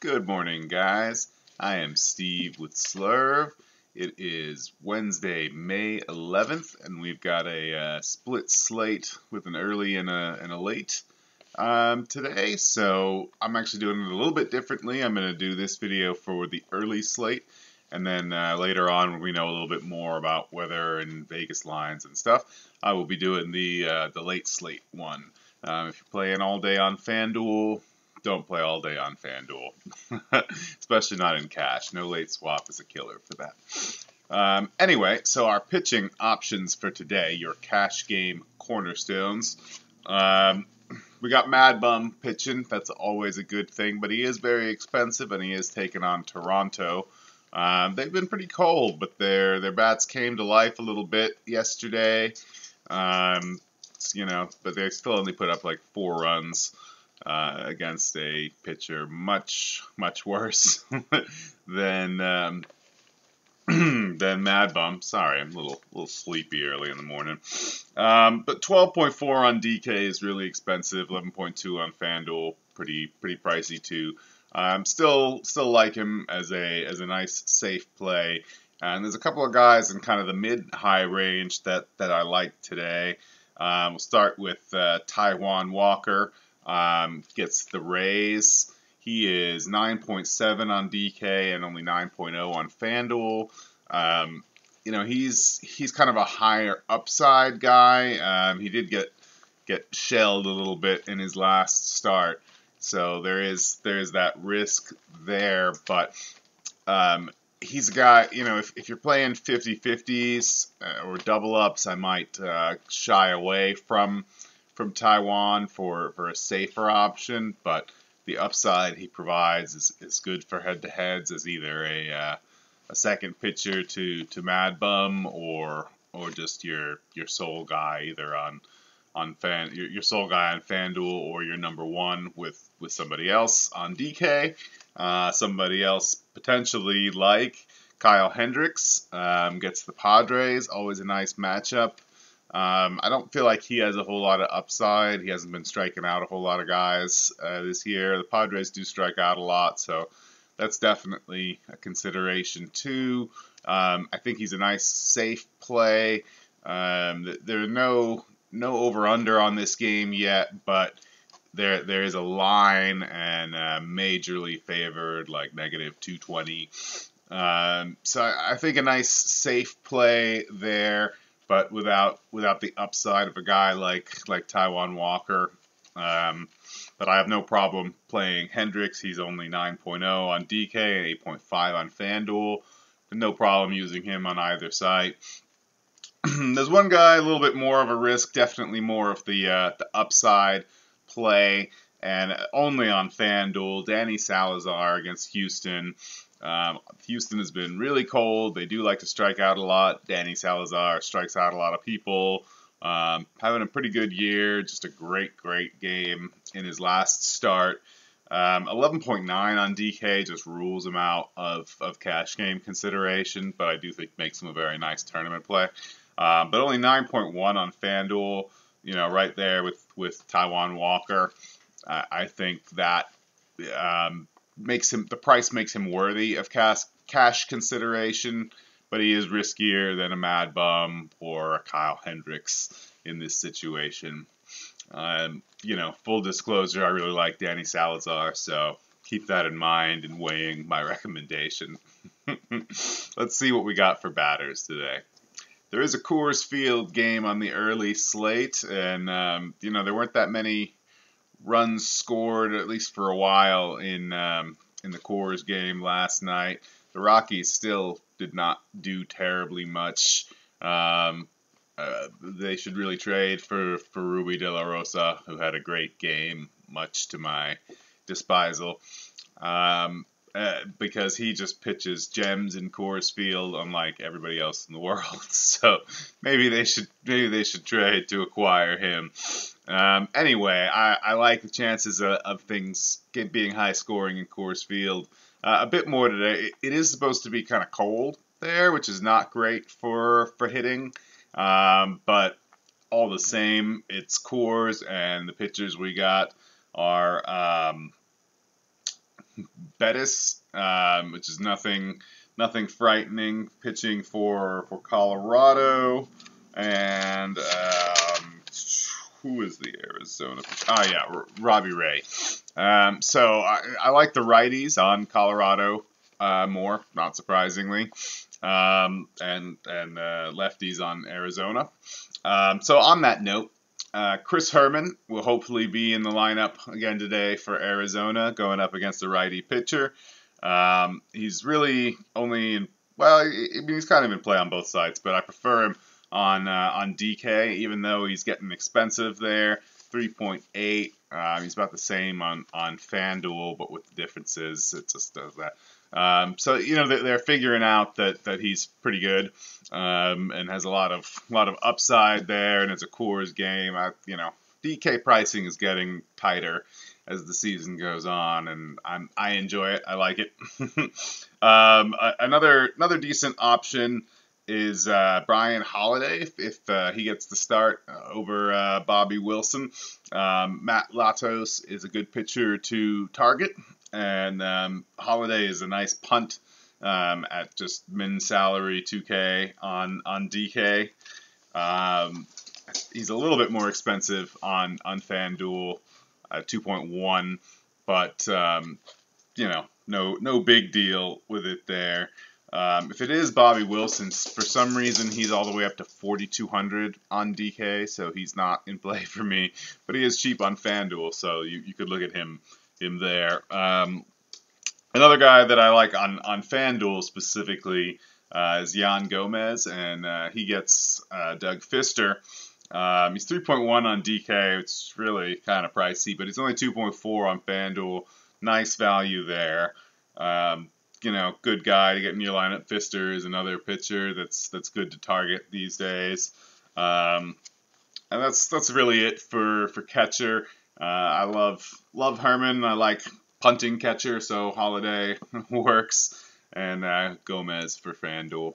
Good morning, guys. I am Steve with Slurve. It is Wednesday, May 11th, and we've got a split slate with an early and a late today. So I'm actually doing it a little bit differently. I'm going to do this video for the early slate, and then later on, when we know a little bit more about weather and Vegas lines and stuff, I will be doing the late slate one. If you're playing all day on FanDuel, don't play all day on FanDuel, especially not in cash. No late swap is a killer for that. Anyway, so our pitching options for today, your cash game cornerstones. We got Mad Bum pitching. That's always a good thing, but he is very expensive, and he is taking on Toronto. They've been pretty cold, but their bats came to life a little bit yesterday. But they still only put up like 4 runs. Against a pitcher much worse than Mad Bum. Sorry, I'm a little sleepy early in the morning. But 12.4 on DK is really expensive. 11.2 on FanDuel, pretty pricey too. Still like him as a nice safe play. And there's a couple of guys in kind of the mid-high range that I like today. We'll start with Taijuan Walker. Gets the Rays. He is 9.7 on DK and only 9.0 on FanDuel. He's kind of a higher upside guy. He did get shelled a little bit in his last start, so there is that risk there. But he's a guy. If you're playing 50-50s or double ups, I might shy away from Taijuan for a safer option, but the upside he provides is good for head-to-heads as either a second pitcher to Mad Bum or just your sole guy either on your sole guy on FanDuel or your number one with somebody else on DK. Somebody else potentially like Kyle Hendricks gets the Padres, always a nice matchup. I don't feel like he has a whole lot of upside. He hasn't been striking out a whole lot of guys this year. The Padres do strike out a lot, so that's definitely a consideration too. I think he's a nice, safe play. There are no over/under on this game yet, but there is a line and majorly favored, like -220. So I think a nice, safe play there, but without the upside of a guy like Taijuan Walker. But I have no problem playing Hendricks. He's only 9.0 on DK and 8.5 on FanDuel. No problem using him on either side. There's one guy a little bit more of a risk, definitely more of the upside play, and only on FanDuel. Danny Salazar against Houston. Houston has been really cold. They do like to strike out a lot. Danny Salazar strikes out a lot of people. Having a pretty good year. Just a great game in his last start. 11.9 on DK just rules him out of cash game consideration, but I do think makes him a very nice tournament play. But only 9.1 on FanDuel. Right there with Taijuan Walker. I think that the price makes him worthy of cash consideration, but he is riskier than a Mad Bum or a Kyle Hendricks in this situation. Full disclosure, I really like Danny Salazar, so keep that in mind in weighing my recommendation. Let's see what we got for batters today. There is a Coors Field game on the early slate, and there weren't that many runs scored, at least for a while, in the Coors game last night. The Rockies still did not do terribly much. They should really trade for Ruby De La Rosa, who had a great game, much to my despisal, because he just pitches gems in Coors Field, unlike everybody else in the world. So maybe they should trade to acquire him. Anyway, I like the chances of things being high scoring in Coors Field a bit more today. It is supposed to be kind of cold there, which is not great for hitting. But all the same, it's Coors, and the pitchers we got are Bettis, which is nothing frightening, pitching for Colorado. And who is the Arizona pitcher? Oh, yeah, Robby Ray. So I like the righties on Colorado more, not surprisingly, and lefties on Arizona. So on that note, Chris Herman will hopefully be in the lineup again today for Arizona, going up against a righty pitcher. He's really only in, well, I mean, he's kind of in play on both sides, but I prefer him on DK, even though he's getting expensive there. 3.8. He's about the same on FanDuel, but with the differences, it just does that. So they're figuring out that he's pretty good and has a lot of upside there, and it's a Coors game. DK pricing is getting tighter as the season goes on, and I enjoy it. I like it. Another decent option is Brian Holiday if he gets the start over Bobby Wilson. Matt Latos is a good pitcher to target, and Holiday is a nice punt at just min salary 2K on DK. He's a little bit more expensive on FanDuel, 2.1, but no big deal with it there. If it is Bobby Wilson, for some reason he's all the way up to 4,200 on DK, so he's not in play for me. But he is cheap on FanDuel, so you could look at him there. Another guy that I like on FanDuel specifically is Yan Gomez, and he gets Doug Fister. He's 3.1 on DK. It's really kind of pricey, but he's only 2.4 on FanDuel. Nice value there. Good guy to get in your lineup. Fister is another pitcher that's good to target these days. And that's really it for catcher. I love Herman. I like punting catcher, so Holiday works, and Gomez for FanDuel.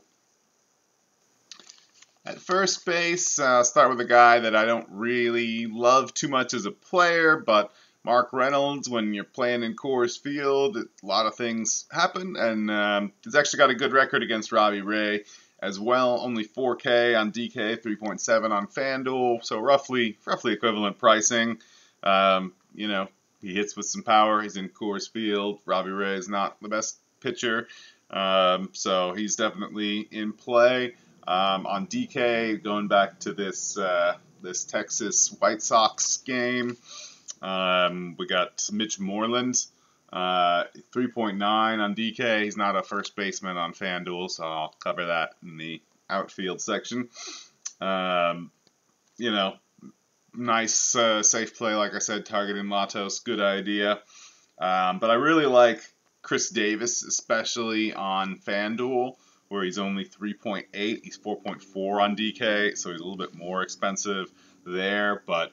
At first base, I'll start with a guy that I don't really love too much as a player, but Mark Reynolds. When you're playing in Coors Field, a lot of things happen, and he's actually got a good record against Robby Ray as well. Only 4K on DK, 3.7 on FanDuel, so roughly equivalent pricing. He hits with some power. He's in Coors Field. Robby Ray is not the best pitcher, so he's definitely in play. On DK, going back to this Texas White Sox game, we got Mitch Moreland, 3.9 on DK. He's not a first baseman on FanDuel, so I'll cover that in the outfield section. Nice safe play, like I said, targeting Latos, good idea. But I really like Chris Davis, especially on FanDuel, where he's only 3.8. He's 4.4 on DK, so he's a little bit more expensive there, but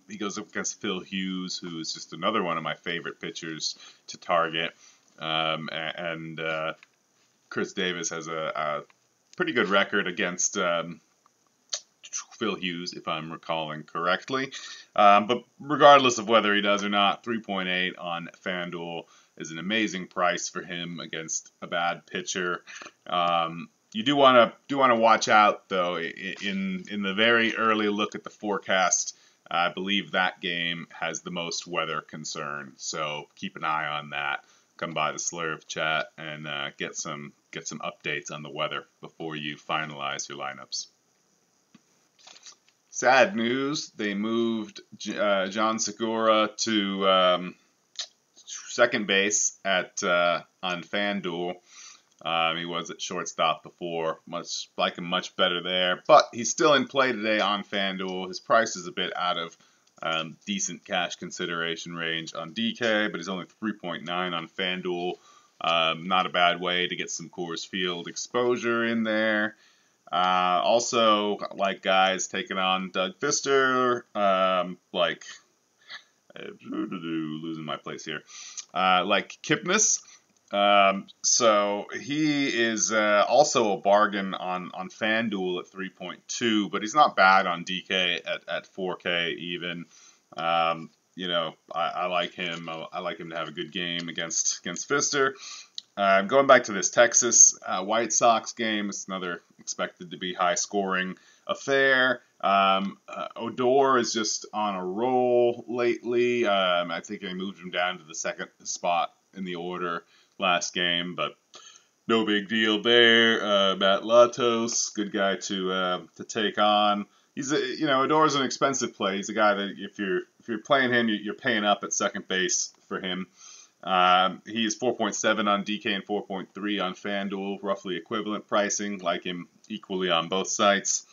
he goes up against Phil Hughes, who is just another one of my favorite pitchers to target, and Chris Davis has a pretty good record against Phil Hughes, if I'm recalling correctly, but regardless of whether he does or not, 3.8 on FanDuel is an amazing price for him against a bad pitcher. You do want to watch out, though, in the very early look at the forecast. I believe that game has the most weather concern, so keep an eye on that. Come by the Slurve chat and get some updates on the weather before you finalize your lineups. Sad news: they moved John Segura to second base on FanDuel. He was at shortstop before. Like him much better there, but he's still in play today on FanDuel. His price is a bit out of decent cash consideration range on DK, but he's only 3.9 on FanDuel. Not a bad way to get some Coors Field exposure in there. Also, like guys taking on Doug Fister, losing my place here, like Kipnis. So he is also a bargain on FanDuel at 3.2, but he's not bad on DK at 4K even. I like him. I like him to have a good game against Fister. Going back to this Texas White Sox game, it's another expected to be high-scoring affair. Odor is just on a roll lately. I think I moved him down to the second spot in the order last game, but no big deal there. Matt Latos, good guy to take on. Odor's an expensive play. He's a guy that if you're playing him, you're paying up at second base for him. He is 4.7 on DK and 4.3 on FanDuel, roughly equivalent pricing, like him equally on both sites,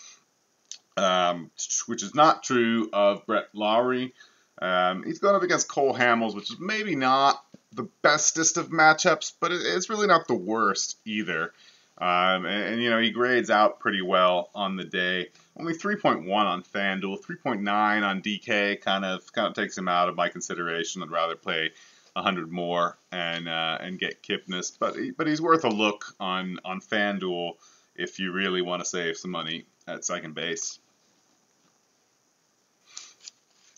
which is not true of Brett Lowry. He's going up against Cole Hamels, which is maybe not the bestest of matchups, but it's really not the worst either. He grades out pretty well on the day. Only 3.1 on FanDuel, 3.9 on DK, kind of takes him out of my consideration. I'd rather play 100 more and get Kipnis, but he's worth a look on FanDuel if you really want to save some money at second base.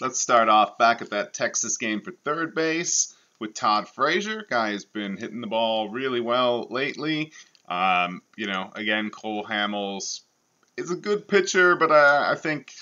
Let's start off back at that Texas game for third base with Todd Frazier. Guy has been hitting the ball really well lately. Again, Cole Hamels is a good pitcher, but I think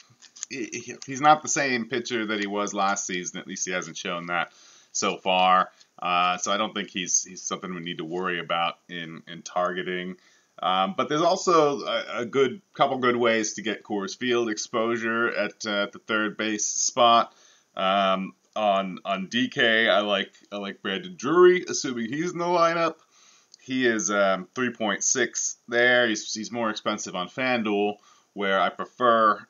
he's not the same pitcher that he was last season. At least he hasn't shown that so far. So I don't think he's something we need to worry about in targeting. But there's also a couple good ways to get Coors Field exposure at the third base spot. On DK, I like Brandon Drury, assuming he's in the lineup. He is 3.6 there. He's more expensive on FanDuel, where I prefer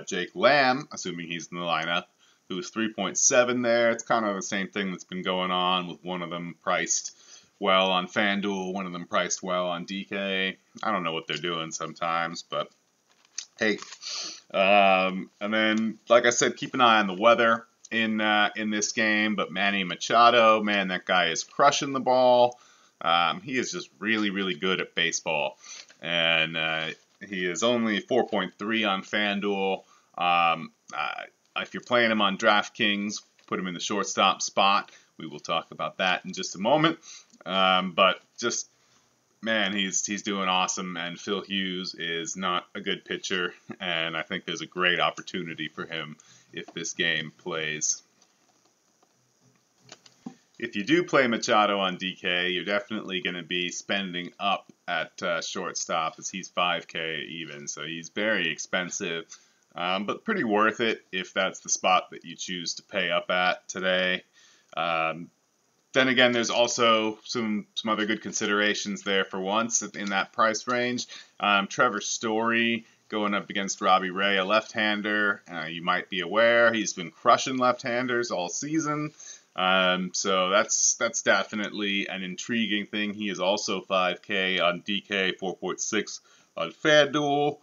Jake Lamb, assuming he's in the lineup, who's 3.7 there. It's kind of the same thing that's been going on, with one of them priced well on FanDuel, one of them priced well on DK. I don't know what they're doing sometimes, but hey. And then, like I said, keep an eye on the weather in this game. But Manny Machado, man, that guy is crushing the ball. He is just really, really good at baseball. And he is only 4.3 on FanDuel. If you're playing him on DraftKings, put him in the shortstop spot. We will talk about that in just a moment. But just, man, he's doing awesome. And Phil Hughes is not a good pitcher. And I think there's a great opportunity for him if this game plays. If you do play Machado on DK, you're definitely going to be spending up at shortstop, as he's 5K even. So he's very expensive. But pretty worth it if that's the spot that you choose to pay up at today. Then again, there's also some other good considerations there for once in that price range. Trevor Story going up against Robby Ray, a left-hander. You might be aware he's been crushing left-handers all season. So that's definitely an intriguing thing. He is also 5K on DK, 4.6 on FanDuel.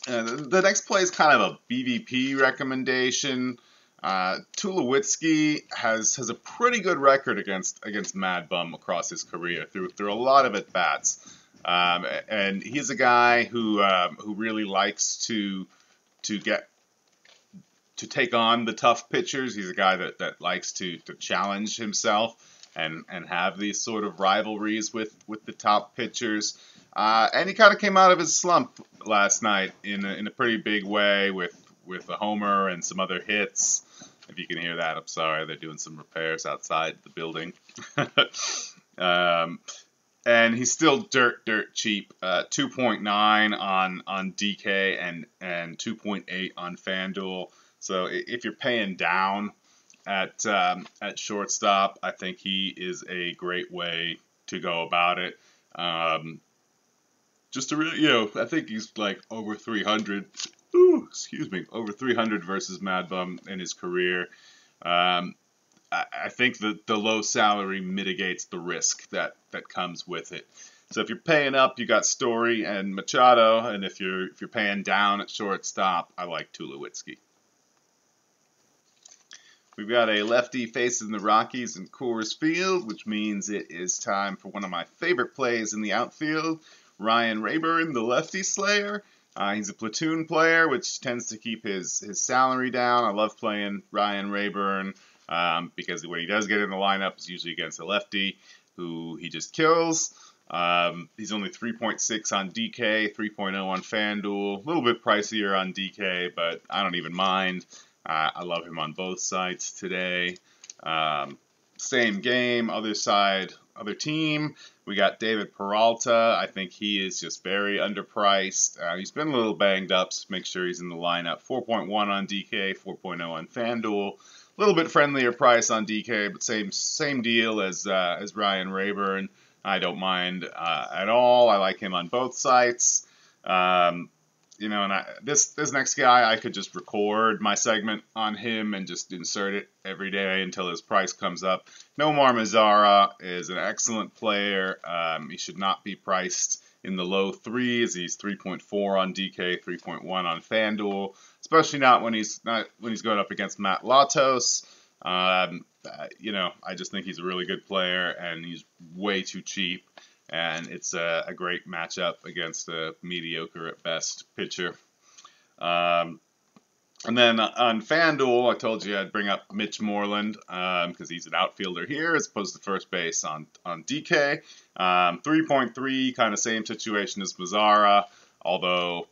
The next play is kind of a BVP recommendation. Tulowitzki has a pretty good record against Mad Bum across his career through a lot of at bats, and he's a guy who really likes to take on the tough pitchers. He's a guy that likes to challenge himself and have these sort of rivalries with the top pitchers. And he kind of came out of his slump last night in a pretty big way with a homer and some other hits. If you can hear that, I'm sorry. They're doing some repairs outside the building. And he's still dirt cheap. 2.9 on DK and 2.8 on FanDuel. So if you're paying down at shortstop, I think he is a great way to go about it. Just to really, I think he's like over 300. Over 300 versus Mad Bum in his career. I think that the low salary mitigates the risk that comes with it. So if you're paying up, you got Story and Machado, and if you're paying down at shortstop, I like Tulowitzki. We've got a lefty facing the Rockies in Coors Field, which means it is time for one of my favorite plays in the outfield. Ryan Raburn, the lefty slayer, He's a platoon player, which tends to keep his salary down. I love playing Ryan Raburn because when he does get in the lineup, it's usually against a lefty who he just kills. He's only 3.6 on DK, 3.0 on FanDuel. A little bit pricier on DK, but I don't even mind. I love him on both sides today. Same game, other side, other team. We got David Peralta. I think he is just very underpriced. He's been a little banged up, so make sure he's in the lineup. 4.1 on DK, 4.0 on FanDuel. A little bit friendlier price on DK, but same deal as Ryan Raburn. I don't mind at all. I like him on both sites. And this next guy, I could just record my segment on him and just insert it every day until his price comes up. Nomar Mazara is an excellent player. He should not be priced in the low threes. He's 3.4 on DK, 3.1 on FanDuel, especially not when he's going up against Matt Latos. I just think he's a really good player, and he's way too cheap. And it's a great matchup against a mediocre at best pitcher. And then on FanDuel, I told you I'd bring up Mitch Moreland because he's an outfielder here as opposed to first base on DK. 3.3, kind of same situation as Mazara, although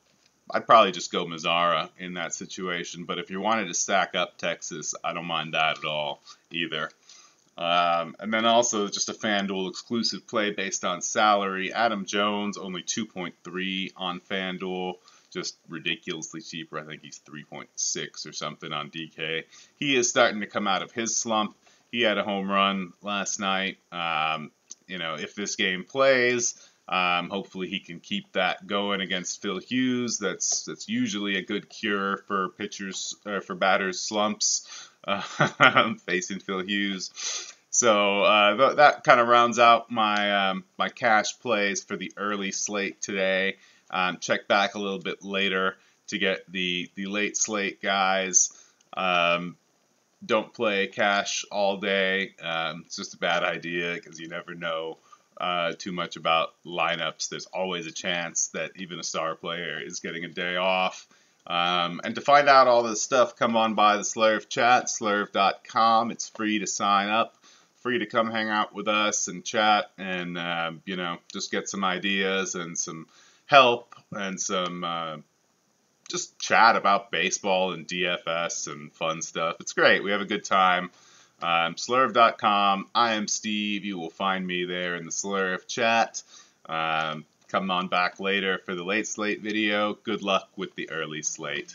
I'd probably just go Mazara in that situation. But if you wanted to stack up Texas, I don't mind that at all either. And then also just a FanDuel exclusive play based on salary. Adam Jones, only 2.3 on FanDuel. Just ridiculously cheaper. I think he's 3.6 or something on DK. He is starting to come out of his slump. He had a home run last night. If this game plays, hopefully he can keep that going against Phil Hughes. That's usually a good cure for pitchers for batters slumps. Facing Phil Hughes. So that kind of rounds out my my cash plays for the early slate today. Check back a little bit later to get the late slate guys. Don't play cash all day. It's just a bad idea because you never know too much about lineups. There's always a chance that even a star player is getting a day off. And to find out all this stuff, come on by the Slurv chat, slurv.com. It's free to sign up, free to come hang out with us and chat and, just get some ideas and some help and some just chat about baseball and DFS and fun stuff. It's great. We have a good time. Slurv.com. I am Steve. You will find me there in the Slurv chat. Come on back later for the late slate video. Good luck with the early slate.